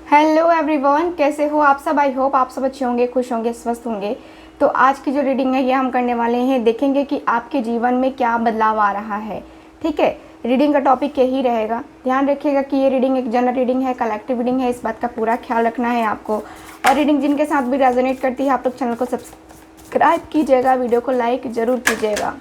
Hello everyone, कैसे हो आप सब। आई होप आप सब अच्छे होंगे, खुश होंगे, स्वस्थ होंगे। तो आज की जो रीडिंग है ये हम करने वाले हैं, देखेंगे कि आपके जीवन में क्या बदलाव आ रहा है। ठीक है, रीडिंग का टॉपिक यही रहेगा। ध्यान रखिएगा कि ये रीडिंग एक जनरल रीडिंग है, कलेक्टिव रीडिंग है, इस बात का पूरा ख्याल रखना है आपको। और रीडिंग जिनके साथ भी रेजोनेट करती है आप लोग चैनल को सब्सक्राइब कीजिएगा, वीडियो को लाइक ज़रूर कीजिएगा।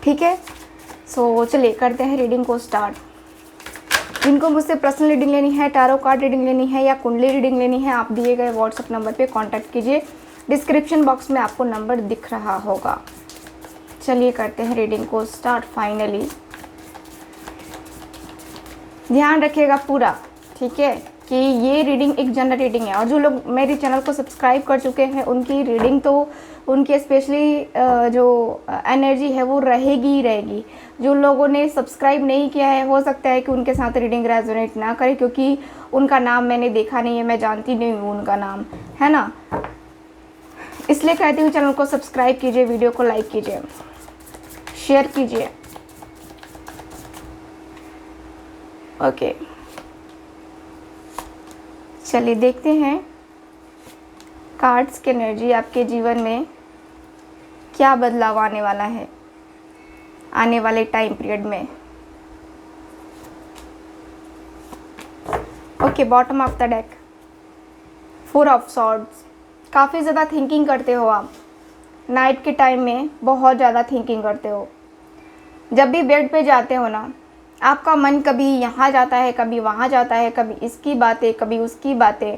ठीक है, सो चलिए करते हैं रीडिंग को स्टार्ट। जिनको मुझसे पर्सनल रीडिंग लेनी है, टैरो कार्ड रीडिंग लेनी है या कुंडली रीडिंग लेनी है, आप दिए गए व्हाट्सएप नंबर पे कांटेक्ट कीजिए। डिस्क्रिप्शन बॉक्स में आपको नंबर दिख रहा होगा। चलिए करते हैं रीडिंग को स्टार्ट। फाइनली ध्यान रखिएगा पूरा, ठीक है, कि ये रीडिंग एक जनरल रीडिंग है। और जो लोग मेरे चैनल को सब्सक्राइब कर चुके हैं उनकी रीडिंग तो उनकी स्पेशली जो एनर्जी है वो रहेगी ही रहेगी। जो लोगों ने सब्सक्राइब नहीं किया है हो सकता है कि उनके साथ रीडिंग रेजोनेट ना करे, क्योंकि उनका नाम मैंने देखा नहीं है, मैं जानती नहीं हूँ उनका नाम, है ना। इसलिए कहती हूँ चैनल को सब्सक्राइब कीजिए, वीडियो को लाइक कीजिए, शेयर कीजिए। ओके, चलिए देखते हैं कार्ड्स की एनर्जी आपके जीवन में क्या बदलाव आने वाला है आने वाले टाइम पीरियड में। Okay, bottom of the deck, 4 of swords. काफ़ी ज़्यादा थिंकिंग करते हो आप, नाइट के टाइम में बहुत ज़्यादा थिंकिंग करते हो। जब भी बेड पे जाते हो ना, आपका मन कभी यहाँ जाता है, कभी वहाँ जाता है, कभी इसकी बातें, कभी उसकी बातें।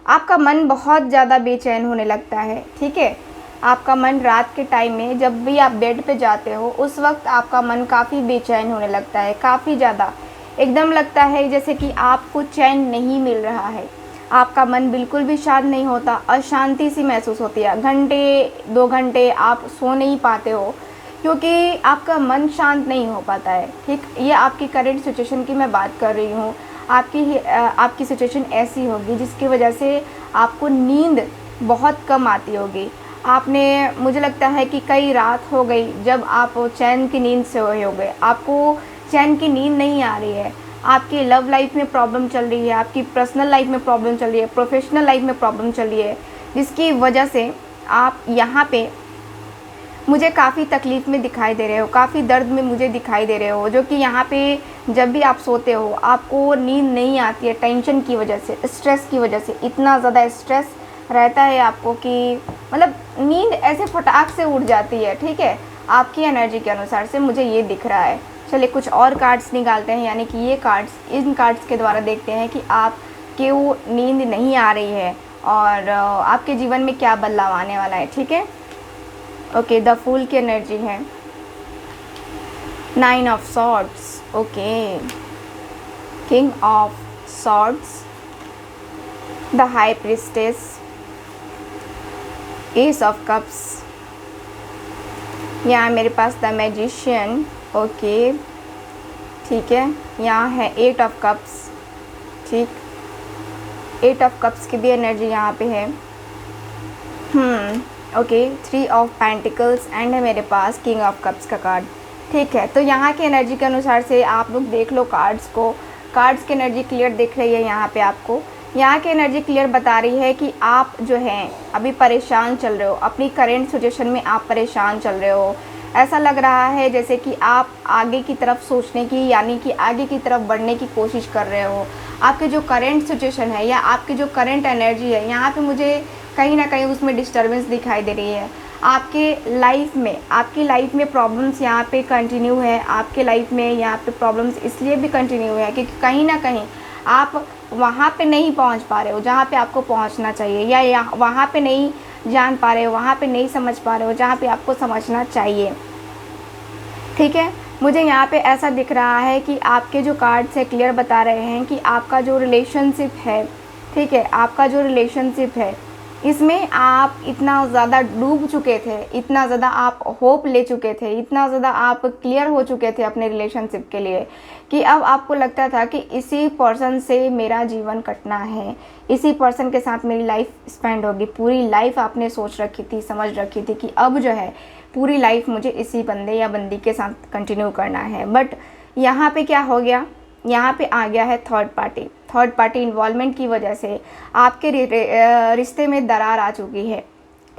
आपका मन बहुत ज़्यादा बेचैन होने लगता है। ठीक है, आपका मन रात के टाइम में जब भी आप बेड पे जाते हो उस वक्त आपका मन काफ़ी बेचैन होने लगता है, काफ़ी ज़्यादा। एकदम लगता है जैसे कि आपको चैन नहीं मिल रहा है। आपका मन बिल्कुल भी शांत नहीं होता, अशांति सी महसूस होती है। घंटे 2 घंटे आप सो नहीं पाते हो क्योंकि आपका मन शांत नहीं हो पाता है। ठीक, ये आपकी करंट सिचुएशन की मैं बात कर रही हूँ। आपकी सिचुएशन ऐसी होगी जिसकी वजह से आपको नींद बहुत कम आती होगी। आपने, मुझे लगता है कि कई रात हो गई जब आप चैन की नींद से सोए हो गए, आपको चैन की नींद नहीं आ रही है। आपकी लव लाइफ में प्रॉब्लम चल रही है, आपकी पर्सनल लाइफ में प्रॉब्लम चल रही है, प्रोफेशनल लाइफ में प्रॉब्लम चल रही है, जिसकी वजह से आप यहाँ पे मुझे काफ़ी तकलीफ़ में दिखाई दे रहे हो, काफ़ी दर्द में मुझे दिखाई दे रहे हो। जो कि यहाँ पे जब भी आप सोते हो आपको नींद नहीं आती है, टेंशन की वजह से, स्ट्रेस की वजह से। इतना ज़्यादा स्ट्रेस रहता है आपको कि मतलब नींद ऐसे फटाक से उड़ जाती है। ठीक है, आपकी एनर्जी के अनुसार से मुझे ये दिख रहा है। चलिए कुछ और कार्ड्स निकालते हैं, यानी कि ये कार्ड्स, इन कार्ड्स के द्वारा देखते हैं कि आप क्यों नींद नहीं आ रही है और आपके जीवन में क्या बदलाव आने वाला है। ठीक है, ओके, द फूल की एनर्जी है, 9 of swords. Okay, king of swords, the high priestess, S of cups. यहाँ मेरे पास द मैजिशियन। ओके, ठीक है, यहाँ है 8 ऑफ कप्स। ठीक, 8 ऑफ कप्स की भी एनर्जी यहाँ पे है। ओके, 3 ऑफ पेंटिकल्स एंड है मेरे पास किंग ऑफ कप्स का कार्ड। ठीक है, तो यहाँ की एनर्जी के अनुसार से आप लोग देख लो कार्ड्स को। कार्ड्स की एनर्जी क्लियर दिख रही है यहाँ पे आपको। यहाँ की एनर्जी क्लियर बता रही है कि आप जो हैं अभी परेशान चल रहे हो, अपनी करेंट सिचुएशन में आप परेशान चल रहे हो। ऐसा लग रहा है जैसे कि आप आगे की तरफ सोचने की, यानी कि आगे की तरफ बढ़ने की कोशिश कर रहे हो। आपके जो करेंट सिचुएशन है या आपकी जो करेंट एनर्जी है, यहाँ पे मुझे कहीं ना कहीं उसमें डिस्टर्बेंस दिखाई दे रही है। आपकी लाइफ में प्रॉब्लम्स यहाँ पे कंटिन्यू है। आपके लाइफ में यहाँ पे प्रॉब्लम्स इसलिए भी कंटिन्यू है क्योंकि कहीं ना कहीं आप वहाँ पे नहीं पहुँच पा रहे हो जहाँ पे आपको पहुँचना चाहिए, या वहाँ पे नहीं जान पा रहे हो, वहाँ पे नहीं समझ पा रहे हो जहाँ पे आपको समझना चाहिए। ठीक है, मुझे यहाँ पे ऐसा दिख रहा है कि आपके जो कार्ड्स है क्लियर बता रहे हैं कि आपका जो रिलेशनशिप है, ठीक है, आपका जो रिलेशनशिप है इसमें आप इतना ज़्यादा डूब चुके थे, इतना ज़्यादा आप होप ले चुके थे, इतना ज़्यादा आप क्लियर हो चुके थे अपने रिलेशनशिप के लिए कि अब आपको लगता था कि इसी पर्सन से मेरा जीवन कटना है, इसी पर्सन के साथ मेरी लाइफ स्पेंड होगी। पूरी लाइफ आपने सोच रखी थी, समझ रखी थी कि अब जो है पूरी लाइफ मुझे इसी बंदे या बंदी के साथ कंटिन्यू करना है। बट यहाँ पे क्या हो गया, यहाँ पे आ गया है third party. Third party involvement की वजह से आपके रिश्ते में दरार आ चुकी है,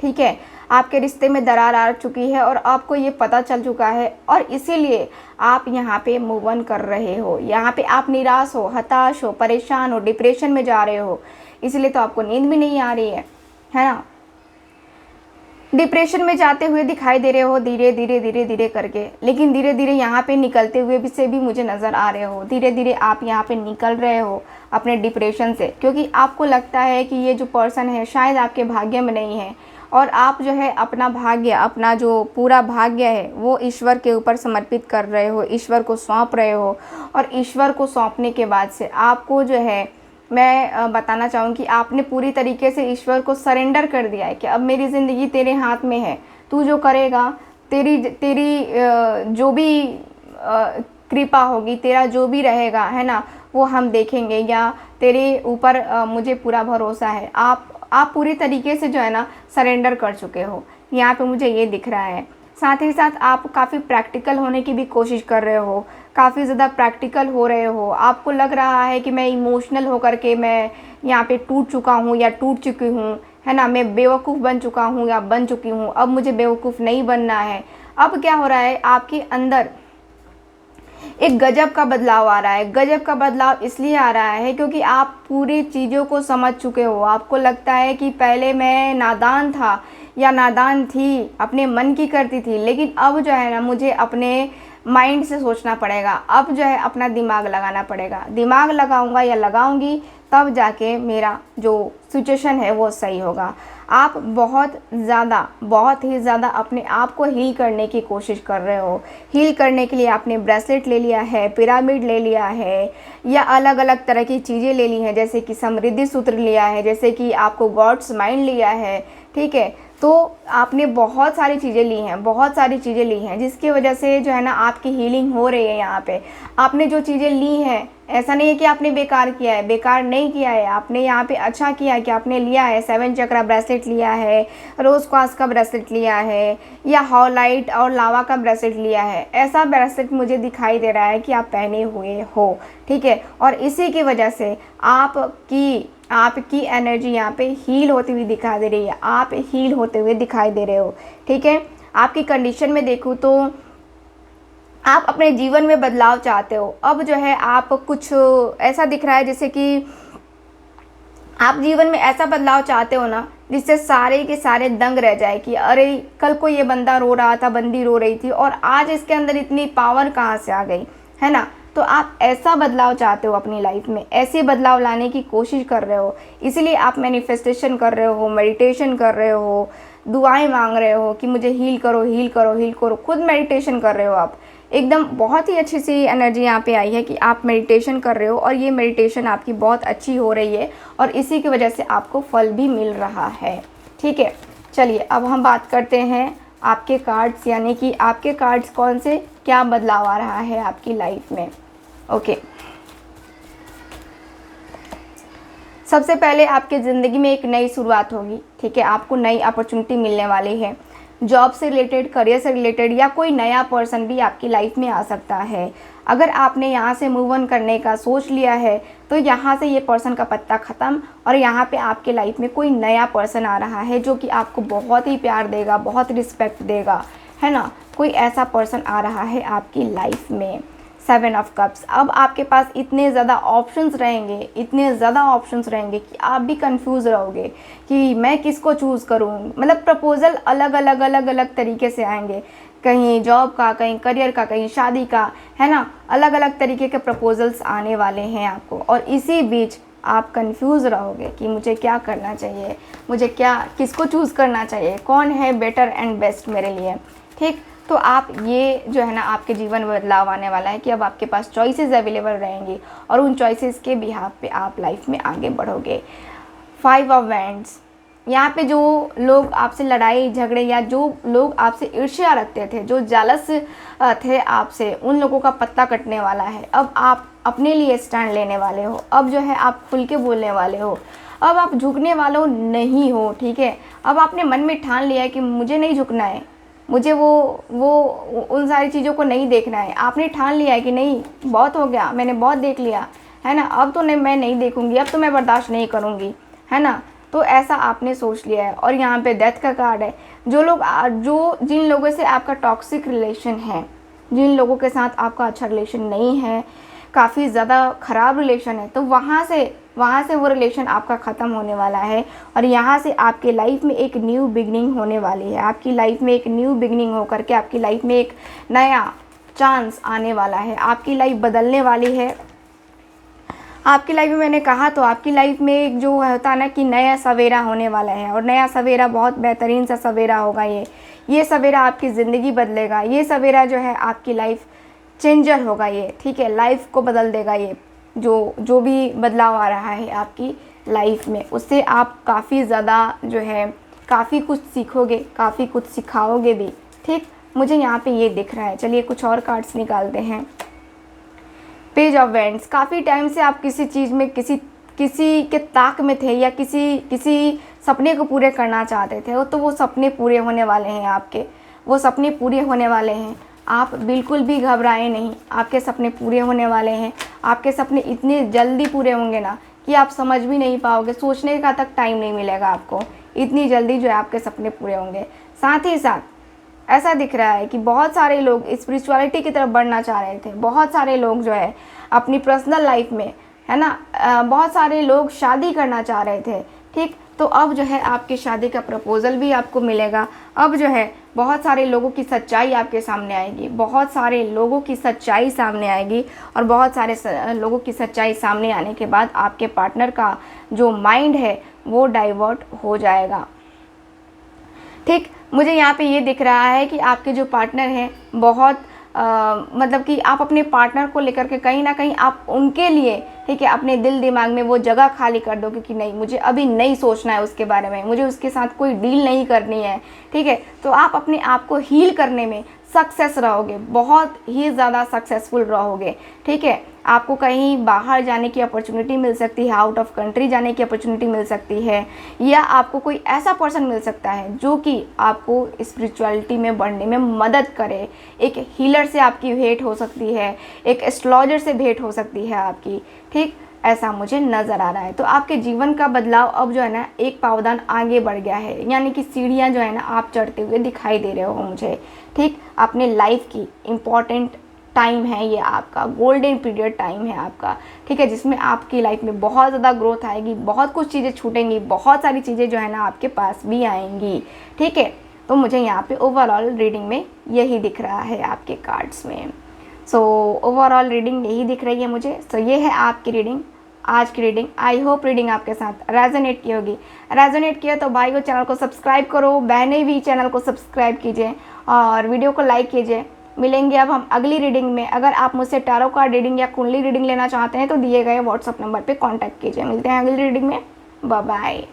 ठीक है। आपके रिश्ते में दरार आ चुकी है और आपको ये पता चल चुका है और इसीलिए आप यहाँ पे मूव ऑन कर रहे हो। यहाँ पे आप निराश हो, हताश हो, परेशान हो, डिप्रेशन में जा रहे हो, इसलिए तो आपको नींद भी नहीं आ रही है ना। डिप्रेशन में जाते हुए दिखाई दे रहे हो धीरे धीरे धीरे धीरे करके, लेकिन धीरे धीरे यहाँ पे निकलते हुए भी से भी मुझे नज़र आ रहे हो। धीरे धीरे आप यहाँ पे निकल रहे हो अपने डिप्रेशन से, क्योंकि आपको लगता है कि ये जो पर्सन है शायद आपके भाग्य में नहीं है और आप जो है अपना भाग्य, अपना जो पूरा भाग्य है वो ईश्वर के ऊपर समर्पित कर रहे हो, ईश्वर को सौंप रहे हो। और ईश्वर को सौंपने के बाद से आपको जो है मैं बताना चाहूँगी कि आपने पूरी तरीके से ईश्वर को सरेंडर कर दिया है कि अब मेरी ज़िंदगी तेरे हाथ में है, तू जो करेगा, तेरी जो भी कृपा होगी, तेरा जो भी रहेगा है ना, वो हम देखेंगे, या तेरे ऊपर मुझे पूरा भरोसा है। आप पूरी तरीके से जो है ना सरेंडर कर चुके हो, यहाँ पे मुझे ये दिख रहा है। साथ ही साथ आप काफ़ी प्रैक्टिकल होने की भी कोशिश कर रहे हो, काफ़ी ज़्यादा प्रैक्टिकल हो रहे हो। आपको लग रहा है कि मैं इमोशनल होकर के मैं यहाँ पे टूट चुका हूँ या टूट चुकी हूँ, है ना, मैं बेवकूफ़ बन चुका हूँ या बन चुकी हूँ, अब मुझे बेवकूफ़ नहीं बनना है। अब क्या हो रहा है, आपके अंदर एक गजब का बदलाव आ रहा है। गजब का बदलाव इसलिए आ रहा है क्योंकि आप पूरी चीज़ों को समझ चुके हो। आपको लगता है कि पहले मैं नादान था या नादान थी, अपने मन की करती थी, लेकिन अब जो है ना मुझे अपने माइंड से सोचना पड़ेगा, अब जो है अपना दिमाग लगाना पड़ेगा। दिमाग लगाऊंगा या लगाऊंगी तब जाके मेरा जो सिचुएशन है वो सही होगा। आप बहुत ही ज़्यादा अपने आप को हील करने की कोशिश कर रहे हो। हील करने के लिए आपने ब्रेसलेट ले लिया है, पिरामिड ले लिया है, या अलग अलग तरह की चीज़ें ले ली हैं, जैसे कि समृद्धि सूत्र लिया है, जैसे कि आपको गॉड्स माइंड लिया है, ठीक है। तो आपने बहुत सारी चीज़ें ली हैं, बहुत सारी चीज़ें ली हैं, जिसकी वजह से जो है ना आपकी हीलिंग हो रही है। यहाँ पे आपने जो चीज़ें ली हैं, ऐसा नहीं है कि आपने बेकार किया है, बेकार नहीं किया है, आपने यहाँ पे अच्छा किया है कि आपने लिया है। 7 चक्रा ब्रेसलेट लिया है, रोज़ क्वार्ट्ज का ब्रेसलेट लिया है, या हॉलाइट और लावा का ब्रेसलेट लिया है। ऐसा ब्रेसलेट मुझे दिखाई दे रहा है कि आप पहने हुए हो, ठीक है। और इसी की वजह से आपकी एनर्जी यहाँ पे हील होती हुई दिखाई दे रही है, आप हील होते हुए दिखाई दे रहे हो, ठीक है। आपकी कंडीशन में देखूँ तो आप अपने जीवन में बदलाव चाहते हो। अब जो है आप कुछ ऐसा दिख रहा है जैसे कि आप जीवन में ऐसा बदलाव चाहते हो ना जिससे सारे के सारे दंग रह जाए कि अरे कल को ये बंदा रो रहा था, बंदी रो रही थी, और आज इसके अंदर इतनी पावर कहाँ से आ गई, है ना। तो आप ऐसा बदलाव चाहते हो अपनी लाइफ में, ऐसे बदलाव लाने की कोशिश कर रहे हो, इसीलिए आप मैनिफेस्टेशन कर रहे हो, मेडिटेशन कर रहे हो, दुआएं मांग रहे हो कि मुझे हील करो, हील करो, हील करो। खुद मेडिटेशन कर रहे हो आप, एकदम बहुत ही अच्छी सी एनर्जी यहाँ पे आई है कि आप मेडिटेशन कर रहे हो और ये मेडिटेशन आपकी बहुत अच्छी हो रही है और इसी की वजह से आपको फल भी मिल रहा है, ठीक है। चलिए अब हम बात करते हैं आपके कार्ड्स, यानी कि आपके कार्ड्स कौन से, क्या बदलाव आ रहा है आपकी लाइफ में। ओके, सबसे पहले आपके ज़िंदगी में एक नई शुरुआत होगी, ठीक है। आपको नई अपॉर्चुनिटी मिलने वाली है, जॉब से रिलेटेड, करियर से रिलेटेड, या कोई नया पर्सन भी आपकी लाइफ में आ सकता है। अगर आपने यहाँ से मूव ऑन करने का सोच लिया है तो यहाँ से ये पर्सन का पत्ता ख़त्म, और यहाँ पे आपके लाइफ में कोई नया पर्सन आ रहा है जो कि आपको बहुत ही प्यार देगा, बहुत रिस्पेक्ट देगा, है ना। कोई ऐसा पर्सन आ रहा है आपकी लाइफ में। 7 ऑफ कप्स। अब आपके पास इतने ज़्यादा ऑप्शंस रहेंगे, इतने ज़्यादा ऑप्शंस रहेंगे कि आप भी कंफ्यूज रहोगे कि मैं किसको चूज़ करूँ। मतलब प्रपोज़ल अलग अलग तरीके से आएंगे, कहीं जॉब का, कहीं करियर का, कहीं शादी का, है ना। अलग अलग तरीके के प्रपोजल्स आने वाले हैं आपको, और इसी बीच आप कंफ्यूज रहोगे कि मुझे क्या करना चाहिए, मुझे किसको चूज़ करना चाहिए, कौन है बेटर एंड बेस्ट मेरे लिए, ठीक। तो आप ये जो है ना आपके जीवन में बदलाव आने वाला है कि अब आपके पास चॉइसेस अवेलेबल रहेंगी और उन चॉइसेस के बिहाफ पे आप लाइफ में आगे बढ़ोगे। 5 ऑफ वैंड्स। यहाँ पे जो लोग आपसे लड़ाई झगड़े या जो लोग आपसे ईर्ष्या रखते थे, जो जालस थे आपसे, उन लोगों का पत्ता कटने वाला है। अब आप अपने लिए स्टैंड लेने वाले हो, अब जो है आप खुल के बोलने वाले हो, अब आप झुकने वालों नहीं हो, ठीक है। अब आपने मन में ठान लिया है कि मुझे नहीं झुकना है, मुझे वो उन सारी चीज़ों को नहीं देखना है। आपने ठान लिया है कि नहीं, बहुत हो गया, मैंने बहुत देख लिया है ना, अब तो नहीं, मैं नहीं देखूँगी, अब तो मैं बर्दाश्त नहीं करूँगी, है ना। तो ऐसा आपने सोच लिया है। और यहाँ पे डेथ का कार्ड है। जिन लोगों से आपका टॉक्सिक रिलेशन है, जिन लोगों के साथ आपका अच्छा रिलेशन नहीं है, काफ़ी ज़्यादा ख़राब रिलेशन है, तो वहाँ से वो रिलेशन आपका ख़त्म होने वाला है। और यहाँ से आपके लाइफ में एक न्यू बिगनिंग होने वाली है। आपकी लाइफ में एक न्यू बिगनिंग होकर के आपकी लाइफ में एक नया चांस आने वाला है। आपकी लाइफ बदलने वाली है। आपकी लाइफ में मैंने कहा तो आपकी लाइफ में एक जो होता है ना कि नया सवेरा होने वाला है। और नया सवेरा बहुत बेहतरीन सा सवेरा होगा। ये सवेरा आपकी ज़िंदगी बदलेगा। ये सवेरा जो है आपकी लाइफ चेंजर होगा ये, ठीक है, लाइफ को बदल देगा। ये जो भी बदलाव आ रहा है आपकी लाइफ में, उससे आप काफ़ी ज़्यादा जो है काफ़ी कुछ सीखोगे, काफ़ी कुछ सिखाओगे भी, ठीक। मुझे यहाँ पे ये दिख रहा है। चलिए कुछ और कार्ड्स निकालते हैं। Page of vends. काफ़ी टाइम से आप किसी चीज़ में किसी के ताक में थे, या किसी सपने को पूरे करना चाहते थे, तो वो सपने पूरे होने वाले हैं आपके। वो सपने पूरे होने वाले हैं। आप बिल्कुल भी घबराएं नहीं, आपके सपने पूरे होने वाले हैं। आपके सपने इतने जल्दी पूरे होंगे ना कि आप समझ भी नहीं पाओगे, सोचने का तक टाइम नहीं मिलेगा आपको। इतनी जल्दी जो है आपके सपने पूरे होंगे। साथ ही साथ ऐसा दिख रहा है कि बहुत सारे लोग स्पिरिचुअलिटी की तरफ बढ़ना चाह रहे थे। बहुत सारे लोग जो है अपनी पर्सनल लाइफ में, है ना, बहुत सारे लोग शादी करना चाह रहे थे, ठीक। तो अब जो है आपकी शादी का प्रपोज़ल भी आपको मिलेगा। अब जो है बहुत सारे लोगों की सच्चाई आपके सामने आएगी। बहुत सारे लोगों की सच्चाई सामने आएगी। और बहुत सारे लोगों की सच्चाई सामने आने के बाद आपके पार्टनर का जो माइंड है वो डाइवर्ट हो जाएगा, ठीक। मुझे यहाँ पे ये दिख रहा है कि आपके जो पार्टनर हैं बहुत मतलब कि आप अपने पार्टनर को लेकर के कहीं ना कहीं आप उनके लिए, ठीक है, अपने दिल दिमाग में वो जगह खाली कर दो, क्योंकि नहीं, मुझे अभी नहीं सोचना है उसके बारे में, मुझे उसके साथ कोई डील नहीं करनी है, ठीक है। तो आप अपने आप को हील करने में सक्सेस रहोगे, बहुत ही ज़्यादा सक्सेसफुल रहोगे, ठीक है। आपको कहीं बाहर जाने की अपॉर्चुनिटी मिल सकती है, आउट ऑफ कंट्री जाने की अपॉर्चुनिटी मिल सकती है, या आपको कोई ऐसा पर्सन मिल सकता है जो कि आपको स्पिरिचुअलिटी में बढ़ने में मदद करे। एक हीलर से आपकी भेंट हो सकती है, एक एस्ट्रोलॉजर से भेंट हो सकती है आपकी, ठीक। ऐसा मुझे नज़र आ रहा है। तो आपके जीवन का बदलाव अब जो है ना एक पावदान आगे बढ़ गया है, यानी कि सीढ़ियाँ जो है ना आप चढ़ते हुए दिखाई दे रहे हो मुझे, ठीक। अपने लाइफ की इम्पॉर्टेंट टाइम है ये, आपका गोल्डन पीरियड टाइम है आपका, ठीक है, जिसमें आपकी लाइफ में बहुत ज़्यादा ग्रोथ आएगी, बहुत कुछ चीज़ें छूटेंगी, बहुत सारी चीज़ें जो है ना आपके पास भी आएंगी, ठीक है। तो मुझे यहाँ पे ओवरऑल रीडिंग में यही दिख रहा है आपके कार्ड्स में। सो ओवरऑल रीडिंग यही दिख रही है मुझे। सो ये है आपकी रीडिंग, आज की रीडिंग। आई होप रीडिंग आपके साथ रेजोनेट की होगी। रेजोनेट किया तो भाई को चैनल को सब्सक्राइब करो, बहनें भी चैनल को सब्सक्राइब कीजिए और वीडियो को लाइक कीजिए। मिलेंगे अब हम अगली रीडिंग में। अगर आप मुझसे टैरो कार्ड रीडिंग या कुंडली रीडिंग लेना चाहते हैं तो दिए गए व्हाट्सअप नंबर पे कांटेक्ट कीजिए। मिलते हैं अगली रीडिंग में। Bye bye.